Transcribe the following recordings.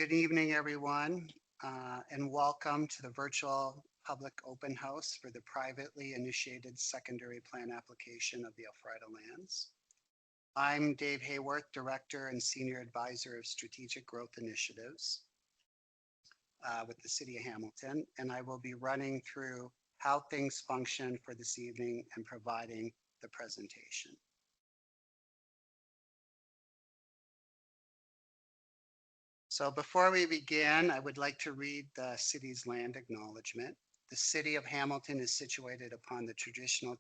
Good evening, everyone, and welcome to the virtual public open house for the privately initiated secondary plan application of the Elfrida lands. I'm Dave Hayworth, Director and Senior Advisor of Strategic Growth Initiatives with the City of Hamilton, and I will be running through how things function for this evening and providing the presentation. So before we begin, I would like to read the city's land acknowledgement. The City of Hamilton is situated upon the traditional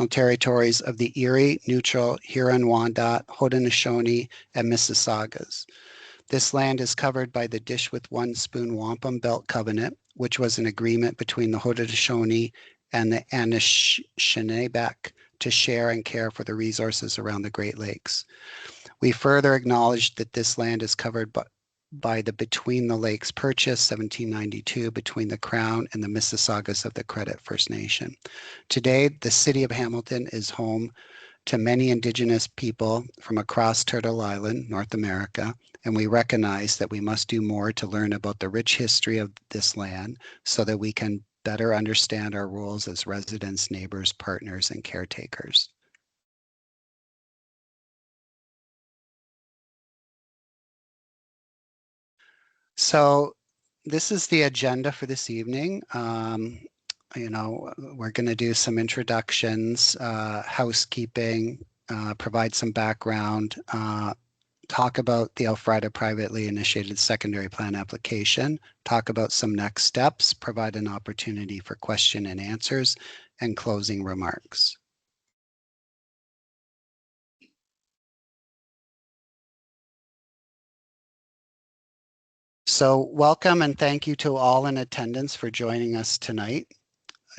territories of the Erie, Neutral, Huron-Wendat, Haudenosaunee, and Mississaugas. This land is covered by the Dish with One Spoon Wampum Belt Covenant, which was an agreement between the Haudenosaunee and the Anishinaabe to share and care for the resources around the Great Lakes. We further acknowledge that this land is covered by the Between the Lakes Purchase 1792 between the Crown and the Mississaugas of the Credit First Nation. Today, the City of Hamilton is home to many Indigenous people from across Turtle Island, North America, and we recognize that we must do more to learn about the rich history of this land so that we can better understand our roles as residents, neighbors, partners, and caretakers. So this is the agenda for this evening. We're going to do some introductions, housekeeping, provide some background, talk about the Elfrida privately initiated secondary plan application, talk about some next steps, provide an opportunity for question and answers, and closing remarks. So welcome and thank you to all in attendance for joining us tonight.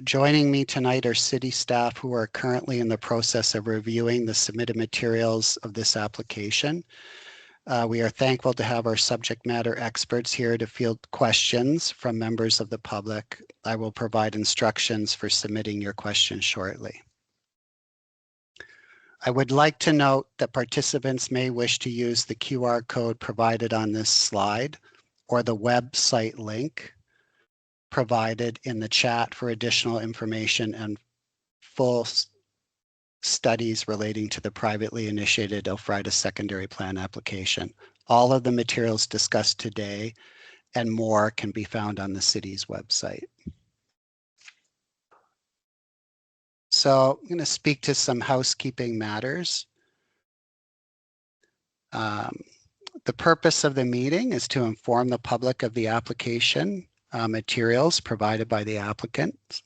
Joining me tonight are city staff who are currently in the process of reviewing the submitted materials of this application. We are thankful to have our subject matter experts here to field questions from members of the public. I will provide instructions for submitting your questions shortly. I would like to note that participants may wish to use the QR code provided on this slide or the website link provided in the chat for additional information and full studies relating to the privately initiated Elfrida Secondary Plan application. All of the materials discussed today and more can be found on the city's website. So I'm going to speak to some housekeeping matters. The purpose of the meeting is to inform the public of the application materials provided by the applicants,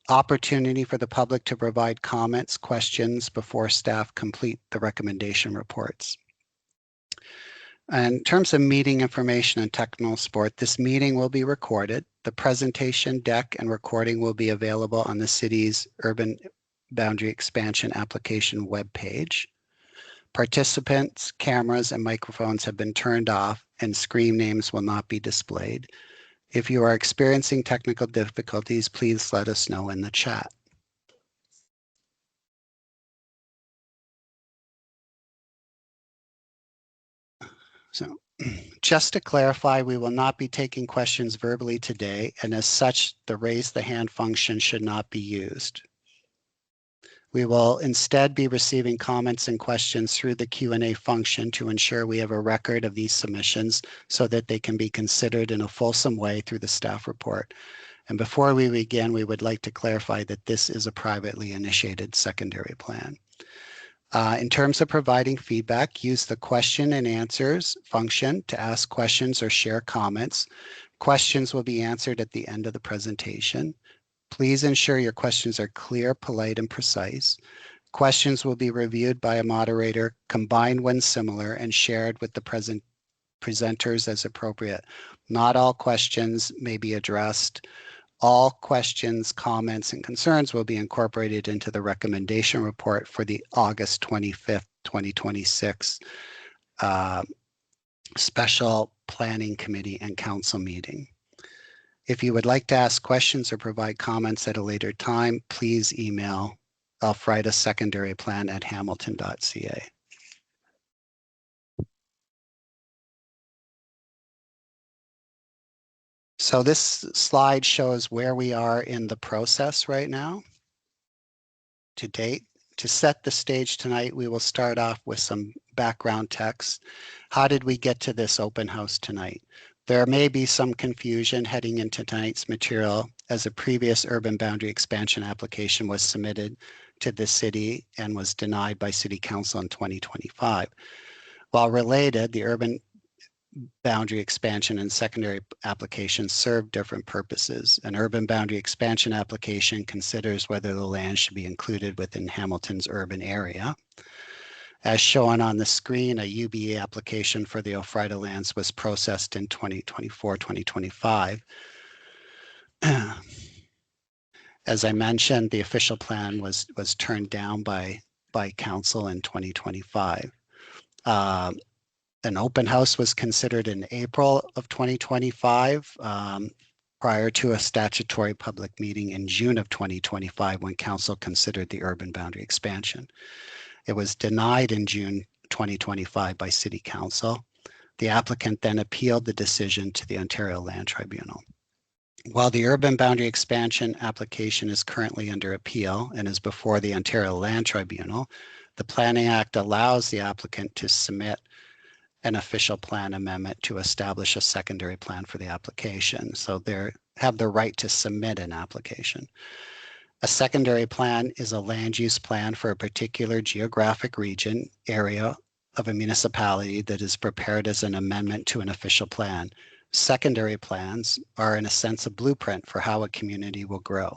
opportunity for the public to provide comments, questions before staff complete the recommendation reports. And in terms of meeting information and technical support, this meeting will be recorded. The presentation deck and recording will be available on the city's Urban Boundary Expansion application webpage. Participants, cameras, and microphones have been turned off and screen names will not be displayed. If you are experiencing technical difficulties, please let us know in the chat. So just to clarify, we will not be taking questions verbally today, and as such, the raise the hand function should not be used. We will instead be receiving comments and questions through the Q&A function to ensure we have a record of these submissions so that they can be considered in a fulsome way through the staff report. And before we begin, we would like to clarify that this is a privately initiated secondary plan. In terms of providing feedback, use the question and answers function to ask questions or share comments. Questions will be answered at the end of the presentation. Please ensure your questions are clear, polite, and precise. Questions will be reviewed by a moderator, combined when similar, and shared with the presenters as appropriate. Not all questions may be addressed. All questions, comments, and concerns will be incorporated into the recommendation report for the August 25th, 2026 Special Planning Committee and Council meeting. If you would like to ask questions or provide comments at a later time, please email Elfrida Secondary Plan at hamilton.ca. So this slide shows where we are in the process right now to date. To set the stage tonight, we will start off with some background text. How did we get to this open house tonight? There may be some confusion heading into tonight's material, as a previous urban boundary expansion application was submitted to the city and was denied by City Council in 2025. While related, the urban boundary expansion and secondary applications serve different purposes. An urban boundary expansion application considers whether the land should be included within Hamilton's urban area. As shown on the screen, a UBE application for the Elfrida lands was processed in 2024-2025. As I mentioned, the official plan was turned down by council in 2025. An open house was considered in April of 2025, prior to a statutory public meeting in June of 2025 when council considered the urban boundary expansion. It was denied in June 2025 by City Council. The applicant then appealed the decision to the Ontario Land Tribunal. While the urban boundary expansion application is currently under appeal and is before the Ontario Land Tribunal, the Planning Act allows the applicant to submit an official plan amendment to establish a secondary plan for the application. So they have the right to submit an application. A secondary plan is a land use plan for a particular geographic region, area of a municipality that is prepared as an amendment to an official plan. Secondary plans are in a sense a blueprint for how a community will grow.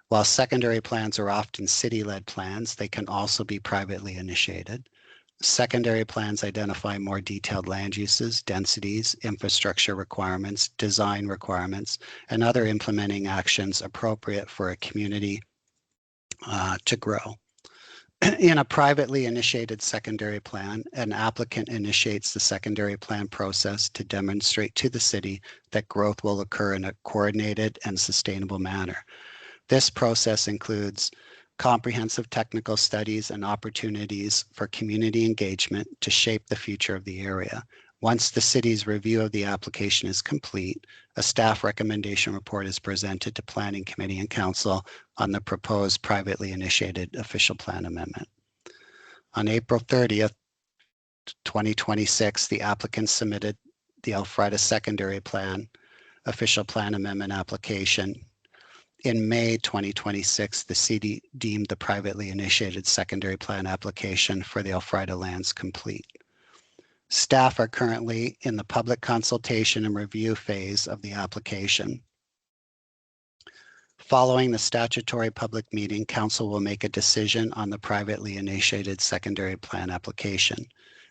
While secondary plans are often city-led plans, they can also be privately initiated. Secondary plans identify more detailed land uses, densities, infrastructure requirements, design requirements, and other implementing actions appropriate for a community to grow. In a privately initiated secondary plan, an applicant initiates the secondary plan process to demonstrate to the city that growth will occur in a coordinated and sustainable manner. This process includes comprehensive technical studies and opportunities for community engagement to shape the future of the area. Once the city's review of the application is complete, a staff recommendation report is presented to Planning Committee and Council on the proposed privately initiated official plan amendment. On April 30th, 2026, the applicant submitted the Elfrida Secondary Plan official plan amendment application. In May 2026, the city deemed the privately initiated secondary plan application for the Elfrida lands complete. Staff are currently in the public consultation and review phase of the application. Following the statutory public meeting, Council will make a decision on the privately initiated secondary plan application.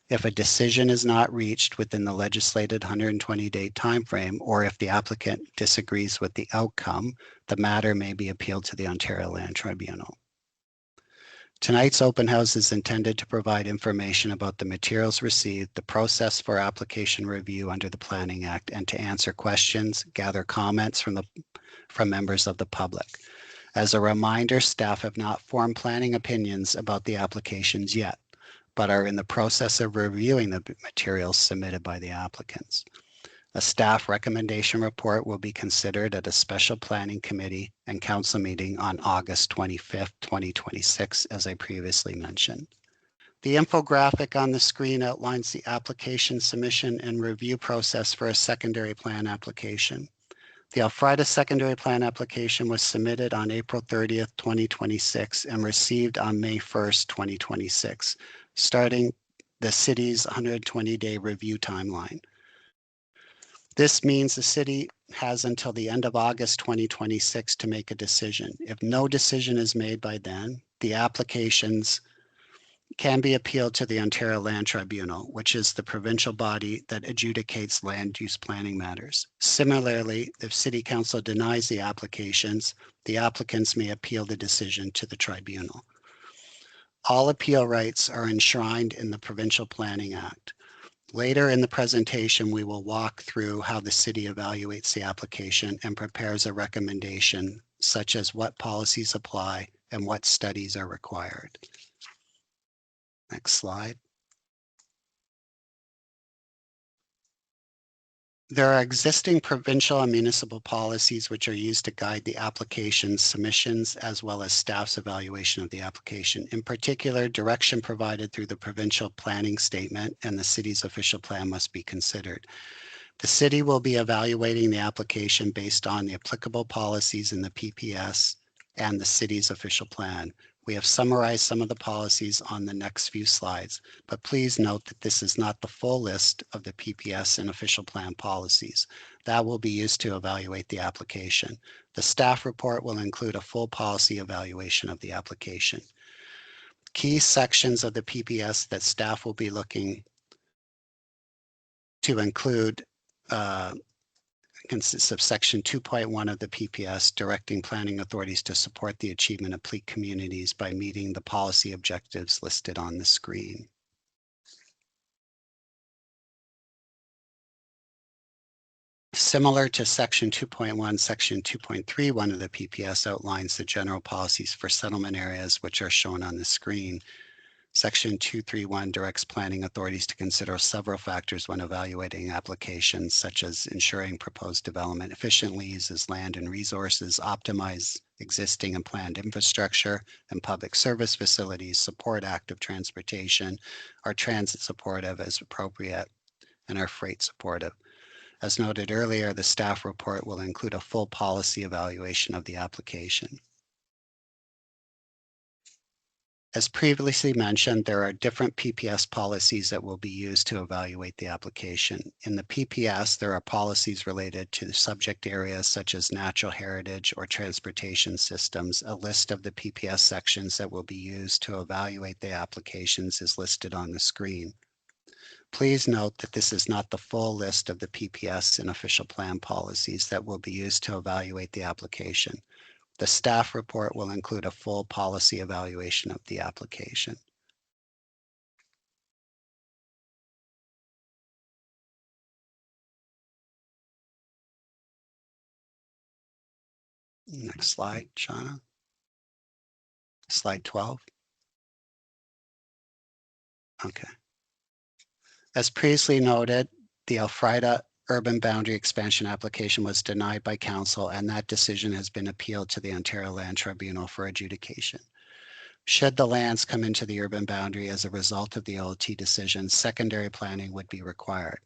If a decision is not reached within the legislated 120-day timeframe, or if the applicant disagrees with the outcome, the matter may be appealed to the Ontario Land Tribunal. Tonight's open house is intended to provide information about the materials received, the process for application review under the Planning Act, and to answer questions, gather comments from members of the public. As a reminder, staff have not formed planning opinions about the applications yet, but are in the process of reviewing the materials submitted by the applicants. A staff recommendation report will be considered at a special planning committee and council meeting on August 25th, 2026, as I previously mentioned. The infographic on the screen outlines the application submission and review process for a secondary plan application. The Elfrida Secondary Plan application was submitted on April 30th, 2026 and received on May 1st, 2026, starting the city's 120-day review timeline. This means the city has until the end of August 2026 to make a decision. If no decision is made by then, the applications can be appealed to the Ontario Land Tribunal, which is the provincial body that adjudicates land use planning matters. Similarly, if City Council denies the applications, the applicants may appeal the decision to the tribunal. All appeal rights are enshrined in the Provincial Planning Act. Later in the presentation, we will walk through how the city evaluates the application and prepares a recommendation, such as what policies apply and what studies are required. Next slide. There are existing provincial and municipal policies which are used to guide the application submissions as well as staff's evaluation of the application. In particular, direction provided through the provincial planning statement and the city's official plan must be considered. The city will be evaluating the application based on the applicable policies in the PPS and the city's official plan. We have summarized some of the policies on the next few slides, but please note that this is not the full list of the PPS and official plan policies. That will be used to evaluate the application. The staff report will include a full policy evaluation of the application. Key sections of the PPS that staff will be looking to include consists of section 2.1 of the PPS, directing planning authorities to support the achievement of peak communities by meeting the policy objectives listed on the screen. Similar to section 2.1, section 2.31 of the PPS outlines the general policies for settlement areas, which are shown on the screen. Section 231 directs planning authorities to consider several factors when evaluating applications, such as ensuring proposed development efficiently uses land and resources, optimize existing and planned infrastructure and public service facilities, support active transportation, are transit supportive as appropriate, and are freight supportive. As noted earlier, the staff report will include a full policy evaluation of the application. As previously mentioned, there are different PPS policies that will be used to evaluate the application. In the PPS, there are policies related to subject areas such as natural heritage or transportation systems. A list of the PPS sections that will be used to evaluate the applications is listed on the screen. Please note that this is not the full list of the PPS and official plan policies that will be used to evaluate the application. The staff report will include a full policy evaluation of the application. Next slide, Shauna. Slide 12. Okay. As previously noted, the Elfrida urban boundary expansion application was denied by council, and that decision has been appealed to the Ontario Land Tribunal for adjudication. Should the lands come into the urban boundary as a result of the OLT decision, secondary planning would be required.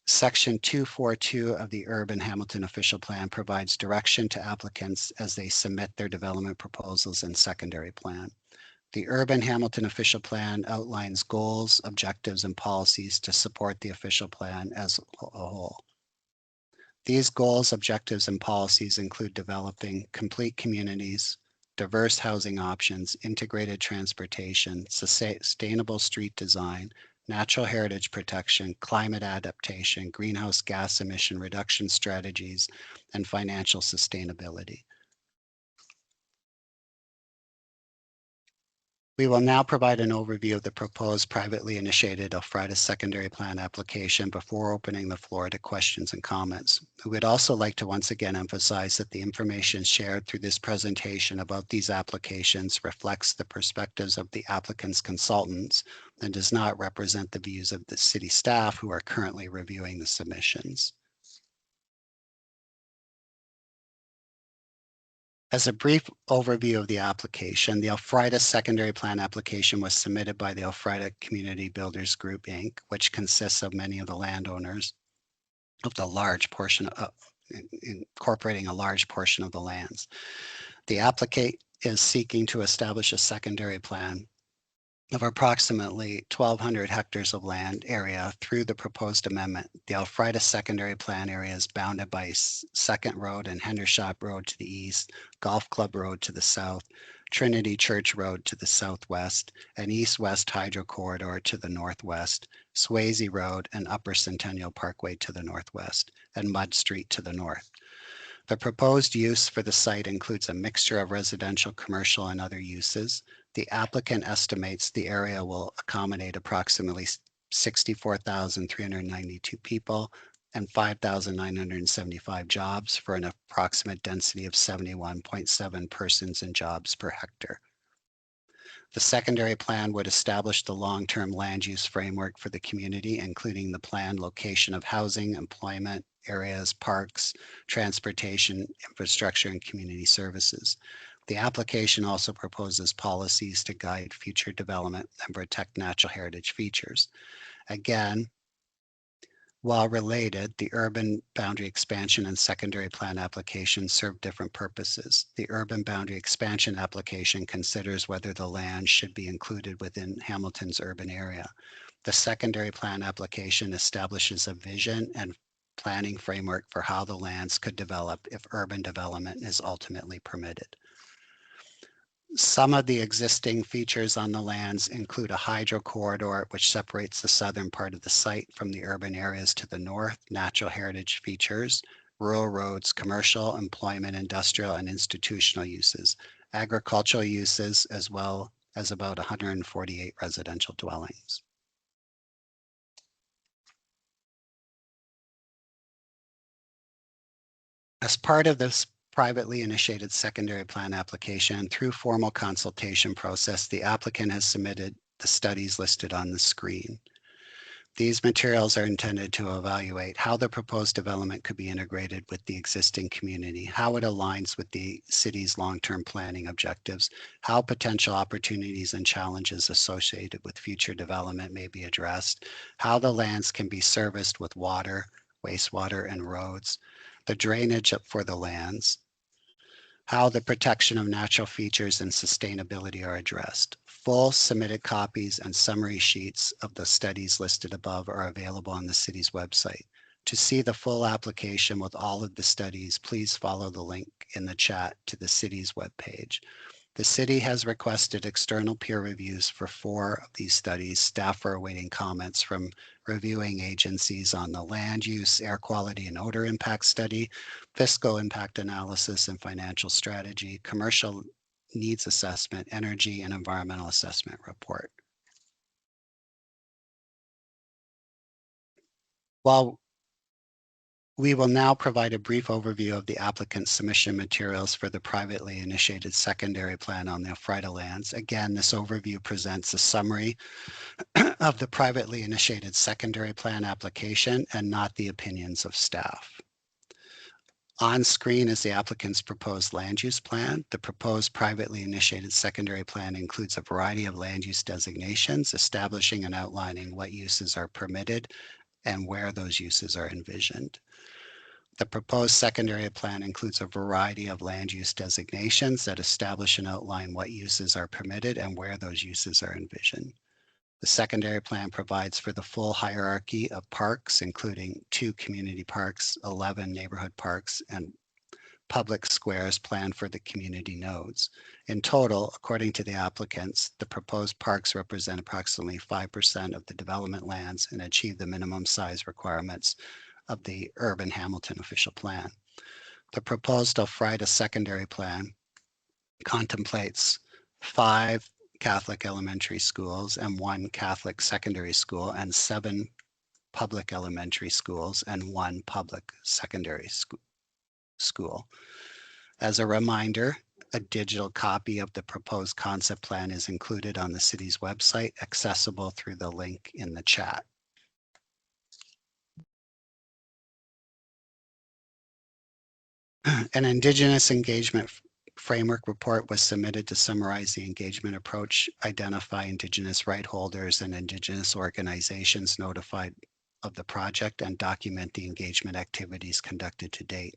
Section 242 of the Urban Hamilton Official Plan provides direction to applicants as they submit their development proposals and secondary plan. The Urban Hamilton Official Plan outlines goals, objectives, and policies to support the official plan as a whole. These goals, objectives, and policies include developing complete communities, diverse housing options, integrated transportation, sustainable street design, natural heritage protection, climate adaptation, greenhouse gas emission reduction strategies, and financial sustainability. We will now provide an overview of the proposed privately initiated Elfrida Secondary Plan application before opening the floor to questions and comments. We would also like to once again emphasize that the information shared through this presentation about these applications reflects the perspectives of the applicant's consultants and does not represent the views of the city staff who are currently reviewing the submissions. As a brief overview of the application, the Elfrida Secondary Plan application was submitted by the Elfrida Community Builders Group, Inc., which consists of many of the landowners of the large portion of, incorporating a large portion of the lands. The applicant is seeking to establish a secondary plan of approximately 1,200 hectares of land area through the proposed amendment. The Elfrida Secondary Plan area is bounded by Second Road and Hendershot Road to the east, Golf Club Road to the south, Trinity Church Road to the southwest, and East-West Hydro Corridor to the northwest, Swayze Road and Upper Centennial Parkway to the northwest, and Mud Street to the north. The proposed use for the site includes a mixture of residential, commercial, and other uses. The applicant estimates the area will accommodate approximately 64,392 people and 5,975 jobs for an approximate density of 71.7 persons and jobs per hectare. The secondary plan would establish the long-term land use framework for the community, including the planned location of housing, employment areas, parks, transportation, infrastructure, and community services. The application also proposes policies to guide future development and protect natural heritage features. Again, while related, the urban boundary expansion and secondary plan applications serve different purposes. The urban boundary expansion application considers whether the land should be included within Hamilton's urban area. The secondary plan application establishes a vision and planning framework for how the lands could develop if urban development is ultimately permitted. Some of the existing features on the lands include a hydro corridor, which separates the southern part of the site from the urban areas to the north, natural heritage features, rural roads, commercial, employment, industrial, and institutional uses, agricultural uses, as well as about 148 residential dwellings. As part of this privately initiated secondary plan application, through formal consultation process, the applicant has submitted the studies listed on the screen. These materials are intended to evaluate how the proposed development could be integrated with the existing community, how it aligns with the city's long-term planning objectives, how potential opportunities and challenges associated with future development may be addressed, how the lands can be serviced with water, wastewater, and roads, the drainage for the lands, how the protection of natural features and sustainability are addressed. Full submitted copies and summary sheets of the studies listed above are available on the city's website. To see the full application with all of the studies, please follow the link in the chat to the city's webpage. The city has requested external peer reviews for 4 of these studies. Staff are awaiting comments from reviewing agencies on the land use, air quality and odor impact study, fiscal impact analysis and financial strategy, commercial needs assessment, energy and environmental assessment report. While we will now provide a brief overview of the applicant's submission materials for the privately initiated secondary plan on the Elfrida lands. Again, this overview presents a summary of the privately initiated secondary plan application and not the opinions of staff. On screen is the applicant's proposed land use plan. The proposed privately initiated secondary plan includes a variety of land use designations, establishing and outlining what uses are permitted and where those uses are envisioned. The proposed secondary plan includes a variety of land use designations that establish and outline what uses are permitted and where those uses are envisioned. The secondary plan provides for the full hierarchy of parks, including 2 community parks, 11 neighborhood parks, and public squares planned for the community nodes. In total, according to the applicants, the proposed parks represent approximately 5% of the development lands and achieve the minimum size requirements of the urban Hamilton official plan. The proposed Elfrida secondary plan contemplates 5 Catholic elementary schools and 1 Catholic secondary school and 7 public elementary schools and 1 public secondary school. As a reminder, a digital copy of the proposed concept plan is included on the city's website, accessible through the link in the chat. An Indigenous engagement framework report was submitted to summarize the engagement approach, identify Indigenous right holders and Indigenous organizations notified of the project, and document the engagement activities conducted to date.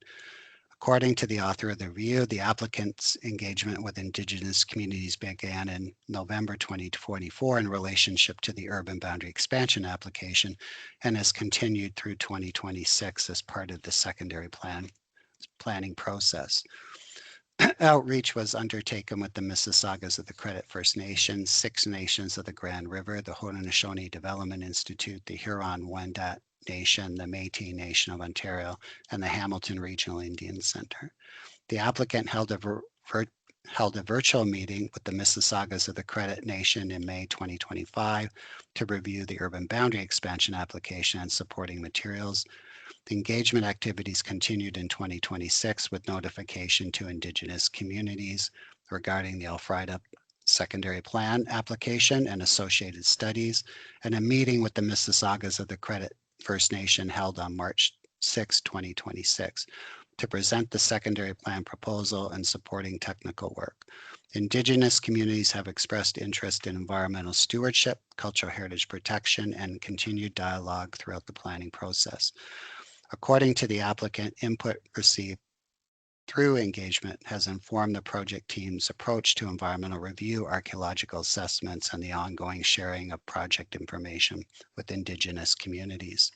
According to the author of the review, the applicant's engagement with Indigenous communities began in November 2024 in relationship to the urban boundary expansion application and has continued through 2026 as part of the secondary planning process. Outreach was undertaken with the Mississaugas of the Credit First Nation, 6 nations of the Grand River, the Haudenosaunee Development Institute, the Huron-Wendat Nation, the Métis Nation of Ontario, and the Hamilton Regional Indian Center. The applicant held a virtual meeting with the Mississaugas of the Credit Nation in May 2025 to review the urban boundary expansion application and supporting materials. The engagement activities continued in 2026 with notification to Indigenous communities regarding the Elfrida Secondary Plan application and associated studies, and a meeting with the Mississaugas of the Credit First Nation held on March 6, 2026, to present the secondary plan proposal and supporting technical work. Indigenous communities have expressed interest in environmental stewardship, cultural heritage protection, and continued dialogue throughout the planning process. According to the applicant, input received through engagement has informed the project team's approach to environmental review, archaeological assessments, and the ongoing sharing of project information with Indigenous communities.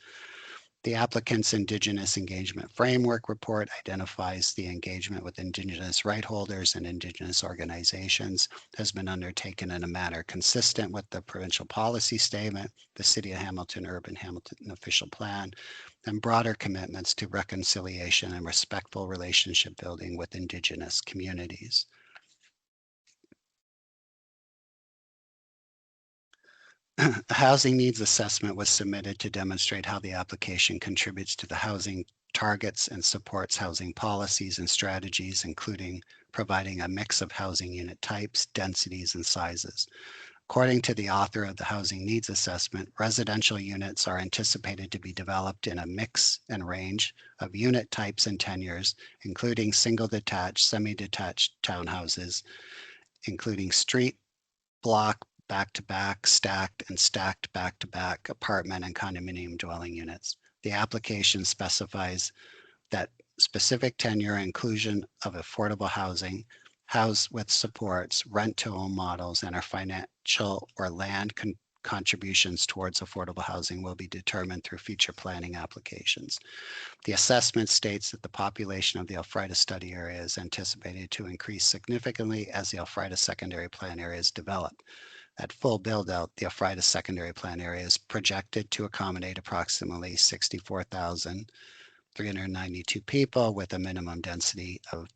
The applicant's Indigenous Engagement Framework report identifies the engagement with Indigenous right holders and Indigenous organizations has been undertaken in a manner consistent with the provincial policy statement, the City of Hamilton Urban Hamilton official plan, and broader commitments to reconciliation and respectful relationship building with Indigenous communities. A housing needs assessment was submitted to demonstrate how the application contributes to the housing targets and supports housing policies and strategies, including providing a mix of housing unit types, densities, and sizes. According to the author of the housing needs assessment, residential units are anticipated to be developed in a mix and range of unit types and tenures, including single detached, semi-detached townhouses, including street, block, back-to-back, stacked, and stacked back-to-back apartment and condominium dwelling units. The application specifies that specific tenure inclusion of affordable housing, house with supports, rent-to-own models, and our financial or land contributions towards affordable housing will be determined through future planning applications. The assessment states that the population of the Elfrida study area is anticipated to increase significantly as the Elfrida Secondary Plan area is developed. At full build-out, the Elfrida Secondary Plan area is projected to accommodate approximately 64,392 people with a minimum density of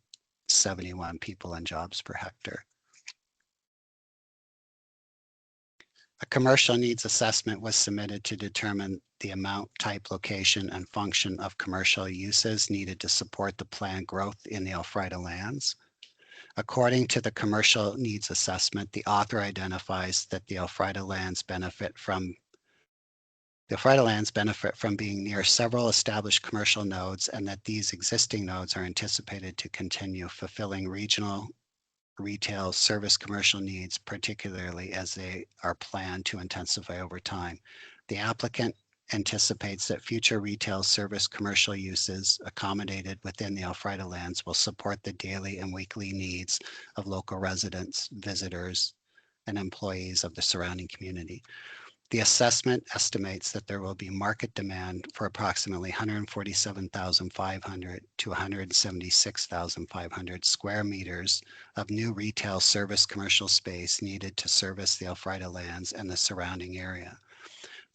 71 people and jobs per hectare. A commercial needs assessment was submitted to determine the amount, type, location, and function of commercial uses needed to support the planned growth in the Elfrida lands. According to the commercial needs assessment, the author identifies that the Elfrida lands benefit from being near several established commercial nodes, and that these existing nodes are anticipated to continue fulfilling regional retail service commercial needs, particularly as they are planned to intensify over time. The applicant anticipates that future retail service commercial uses accommodated within the Elfrida lands will support the daily and weekly needs of local residents, visitors, and employees of the surrounding community. The assessment estimates that there will be market demand for approximately 147,500 to 176,500 square meters of new retail service commercial space needed to service the Elfrida lands and the surrounding area.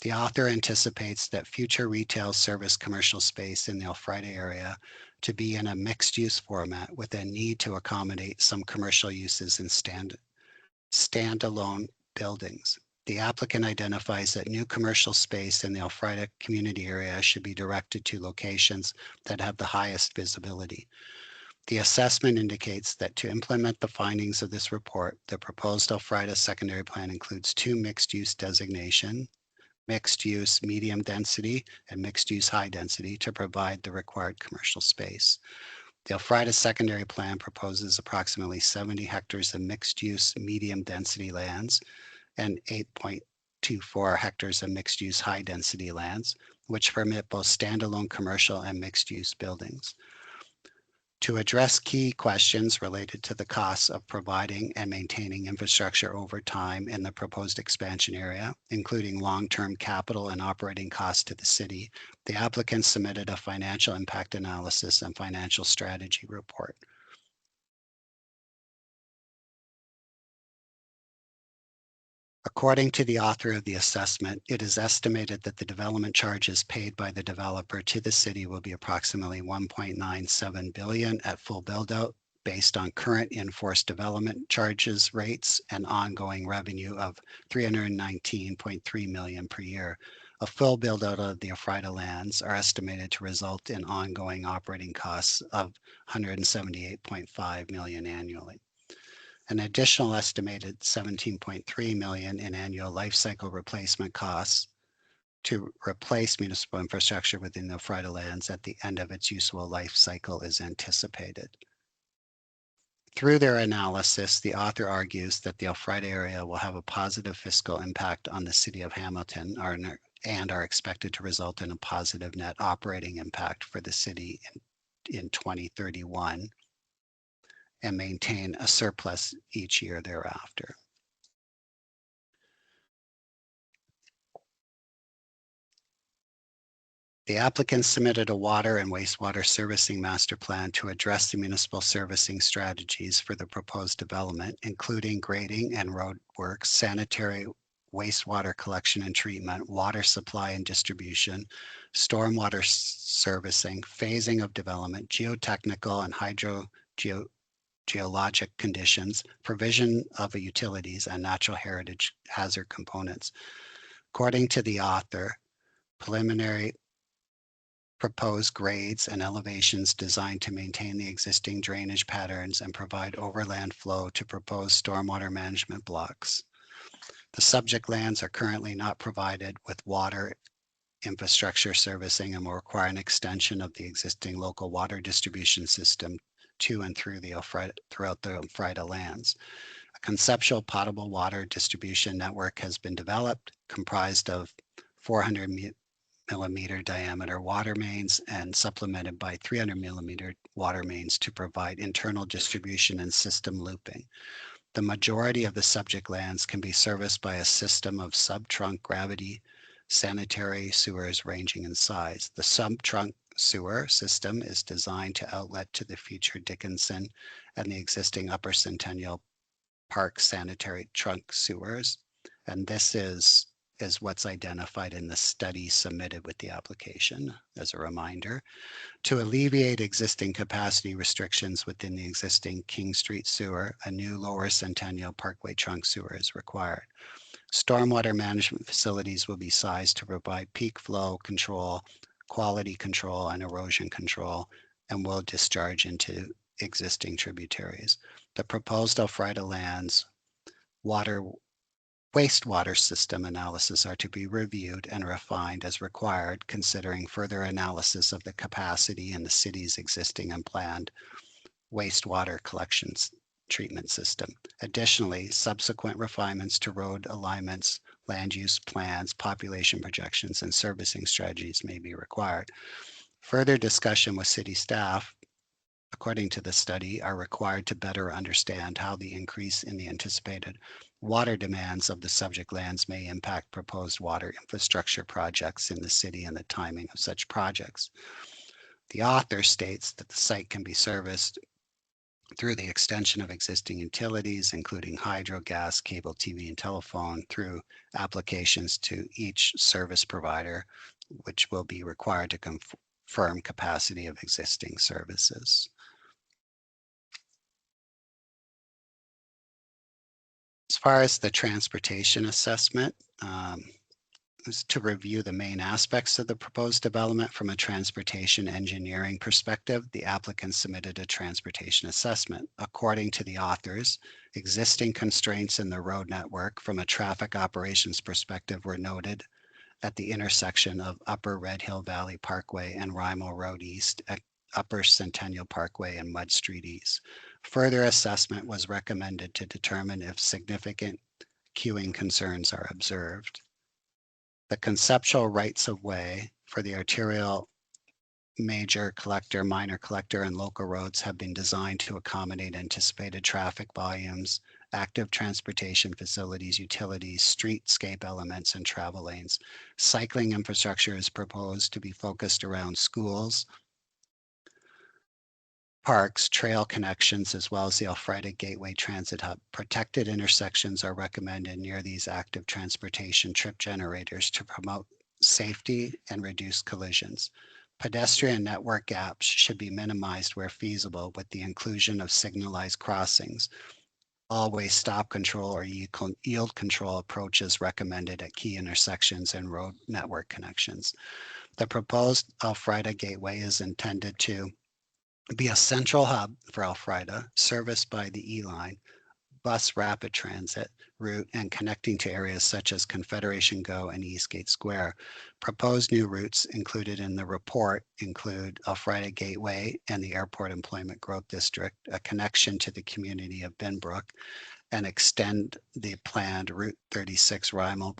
The author anticipates that future retail service commercial space in the Elfrida area to be in a mixed-use format with a need to accommodate some commercial uses in standalone buildings. The applicant identifies that new commercial space in the Elfrida community area should be directed to locations that have the highest visibility. The assessment indicates that to implement the findings of this report, the proposed Elfrida secondary plan includes two mixed-use designation, mixed-use medium density and mixed-use high density to provide the required commercial space. The Elfrida secondary plan proposes approximately 70 hectares of mixed-use medium density lands and 8.24 hectares of mixed-use high-density lands, which permit both standalone commercial and mixed-use buildings. To address key questions related to the costs of providing and maintaining infrastructure over time in the proposed expansion area, including long-term capital and operating costs to the city, the applicant submitted a financial impact analysis and financial strategy report. According to the author of the assessment, it is estimated that the development charges paid by the developer to the city will be approximately $1.97 billion at full build-out, based on current in-force development charges rates and ongoing revenue of $319.3 million per year. A full build-out of the Elfrida lands are estimated to result in ongoing operating costs of $178.5 million annually. An additional estimated $17.3 million in annual life cycle replacement costs to replace municipal infrastructure within the Elfrida lands at the end of its useful life cycle is anticipated. Through their analysis, the author argues that the Elfrida area will have a positive fiscal impact on the city of Hamilton and are expected to result in a positive net operating impact for the city in 2031 and maintain a surplus each year thereafter. The applicant submitted a water and wastewater servicing master plan to address the municipal servicing strategies for the proposed development, including grading and road works, sanitary wastewater collection and treatment, water supply and distribution, stormwater servicing, phasing of development, geotechnical and hydrogeologic conditions, provision of utilities, and natural heritage hazard components. According to the author, preliminary proposed grades and elevations designed to maintain the existing drainage patterns and provide overland flow to proposed stormwater management blocks. The subject lands are currently not provided with water infrastructure servicing and will require an extension of the existing local water distribution system to and through throughout the Elfrida lands. A conceptual potable water distribution network has been developed, comprised of 400 millimeter diameter water mains and supplemented by 300 millimeter water mains to provide internal distribution and system looping. The majority of the subject lands can be serviced by a system of sub-trunk gravity sanitary sewers ranging in size. The sub-trunk sewer system is designed to outlet to the future Dickinson and the existing Upper Centennial Park sanitary trunk sewers. And this is what's identified in the study submitted with the application as a reminder. To alleviate existing capacity restrictions within the existing King Street sewer, a new Lower Centennial Parkway trunk sewer is required. Stormwater management facilities will be sized to provide peak flow control, quality control, and erosion control, and will discharge into existing tributaries. The proposed Elfrida lands wastewater system analysis are to be reviewed and refined as required, considering further analysis of the capacity in the city's existing and planned wastewater collections treatment system. Additionally, subsequent refinements to road alignments, land use plans, population projections, and servicing strategies may be required. Further discussion with city staff, according to the study, are required to better understand how the increase in the anticipated water demands of the subject lands may impact proposed water infrastructure projects in the city and the timing of such projects. The author states that the site can be serviced through the extension of existing utilities, including hydro, gas, cable, TV, and telephone, through applications to each service provider, which will be required to confirm capacity of existing services. As far as the transportation assessment, is to review the main aspects of the proposed development from a transportation engineering perspective. The applicant submitted a transportation assessment. According to the authors, existing constraints in the road network from a traffic operations perspective were noted at the intersection of Upper Red Hill Valley Parkway and Rymo Road East at Upper Centennial Parkway and Mud Street East. Further assessment was recommended to determine if significant queuing concerns are observed. The conceptual rights of way for the arterial, major collector, minor collector, and local roads have been designed to accommodate anticipated traffic volumes, active transportation facilities, utilities, streetscape elements, and travel lanes. Cycling infrastructure is proposed to be focused around schools, parks, trail connections, as well as the Elfrida Gateway Transit Hub. Protected intersections are recommended near these active transportation trip generators to promote safety and reduce collisions. Pedestrian network gaps should be minimized where feasible with the inclusion of signalized crossings. Always stop control or yield control approaches recommended at key intersections and road network connections. The proposed Elfrida Gateway is intended to be a central hub for Elfrida, serviced by the E-Line, bus rapid transit route and connecting to areas such as Confederation Go and Eastgate Square. Proposed new routes included in the report include Elfrida Gateway and the Airport Employment Growth District, a connection to the community of Binbrook, and extend the planned Route 36 Rymel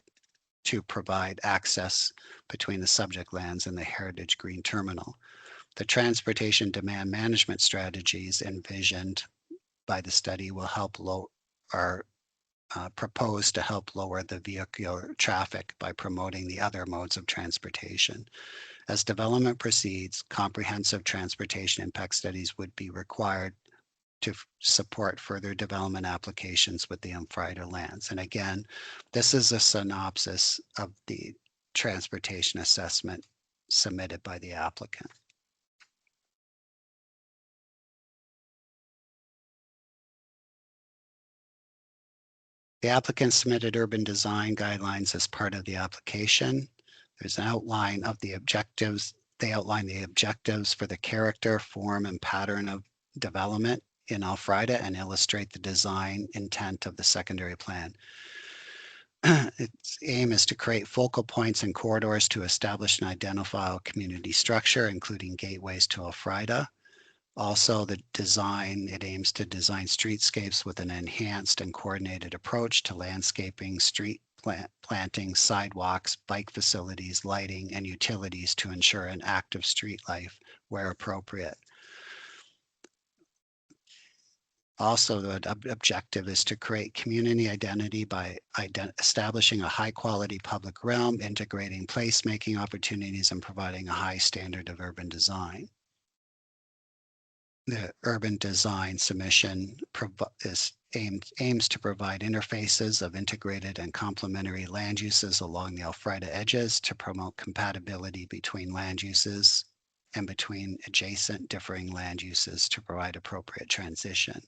to provide access between the subject lands and the Heritage Green Terminal. The transportation demand management strategies envisioned by the study will help proposed to help lower the vehicular traffic by promoting the other modes of transportation. As development proceeds, comprehensive transportation impact studies would be required to support further development applications with the Elfrida lands. And again, this is a synopsis of the transportation assessment submitted by the applicant. The applicant submitted urban design guidelines as part of the application. There's an outline of the objectives. They outline the objectives for the character, form, and pattern of development in Elfrida and illustrate the design intent of the secondary plan. Its aim is to create focal points and corridors to establish and identify a community structure, including gateways to Elfrida. Also, the design, it aims to design streetscapes with an enhanced and coordinated approach to landscaping, street planting, sidewalks, bike facilities, lighting, and utilities to ensure an active street life where appropriate. Also, the objective is to create community identity by establishing a high-quality public realm, integrating placemaking opportunities, and providing a high standard of urban design. The urban design submission aims to provide interfaces of integrated and complementary land uses along the Elfrida edges to promote compatibility between land uses and between adjacent differing land uses to provide appropriate transition.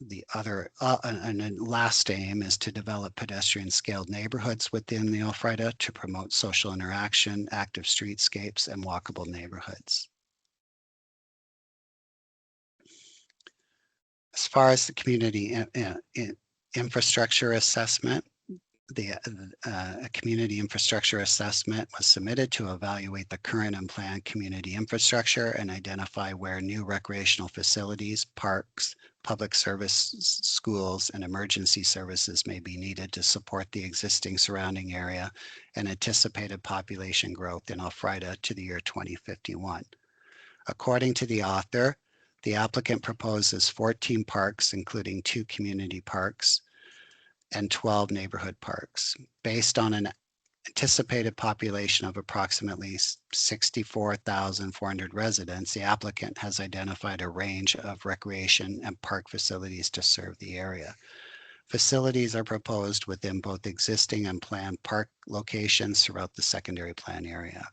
The other and then last aim is to develop pedestrian scaled neighborhoods within the Elfrida to promote social interaction, active streetscapes, and walkable neighborhoods. As far as the community infrastructure assessment, the community infrastructure assessment was submitted to evaluate the current and planned community infrastructure and identify where new recreational facilities, parks, public service, schools, and emergency services may be needed to support the existing surrounding area and anticipated population growth in Elfrida to the year 2051. According to the author, the applicant proposes 14 parks, including 2 community parks and 12 neighborhood parks. Based on an anticipated population of approximately 64,400 residents, the applicant has identified a range of recreation and park facilities to serve the area. Facilities are proposed within both existing and planned park locations throughout the secondary plan area.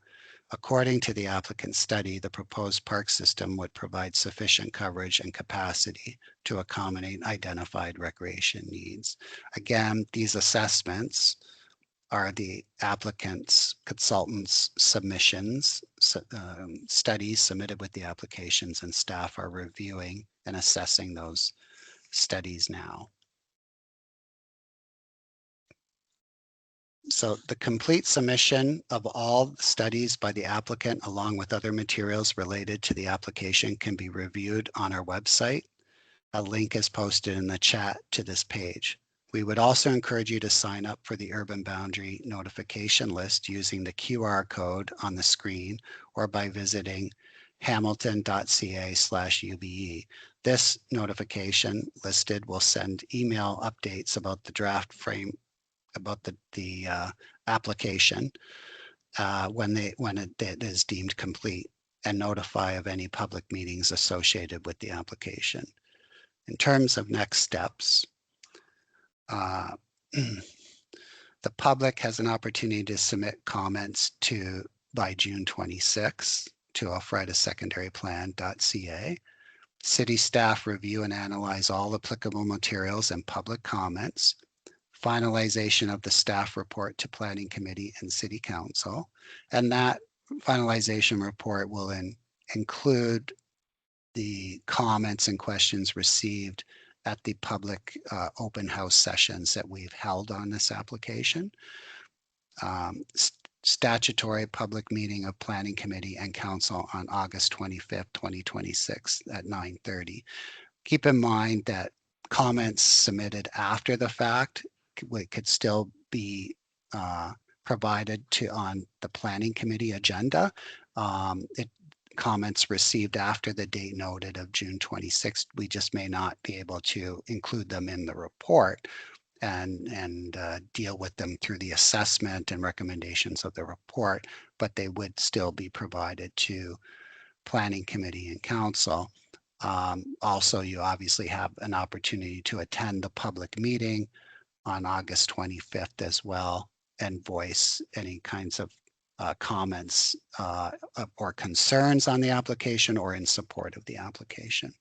According to the applicant's study, the proposed park system would provide sufficient coverage and capacity to accommodate identified recreation needs. Again, these assessments are the applicant's consultant's submissions, studies submitted with the applications, and staff are reviewing and assessing those studies now. So the complete submission of all studies by the applicant along with other materials related to the application can be reviewed on our website. A link is posted in the chat to this page. We would also encourage you to sign up for the urban boundary notification list using the QR code on the screen or by visiting hamilton.ca/UBE. This notification listed will send email updates about the draft frame about the application when it is deemed complete and notify of any public meetings associated with the application. In terms of next steps, the public has an opportunity to submit comments by June 26 to elfridasecondary.plan.ca. City staff review and analyze all applicable materials and public comments. Finalization of the staff report to Planning Committee and City Council. And that finalization report will include the comments and questions received at the public open house sessions that we've held on this application. Statutory public meeting of Planning Committee and Council on August 25th, 2026 at 9:30. Keep in mind that comments submitted after the fact could still be provided to on the Planning Committee agenda. Comments received after the date noted of June 26th, we just may not be able to include them in the report and deal with them through the assessment and recommendations of the report, but they would still be provided to Planning Committee and Council. Also, you obviously have an opportunity to attend the public meeting on August 25th as well and voice any kinds of comments or concerns on the application or in support of the application.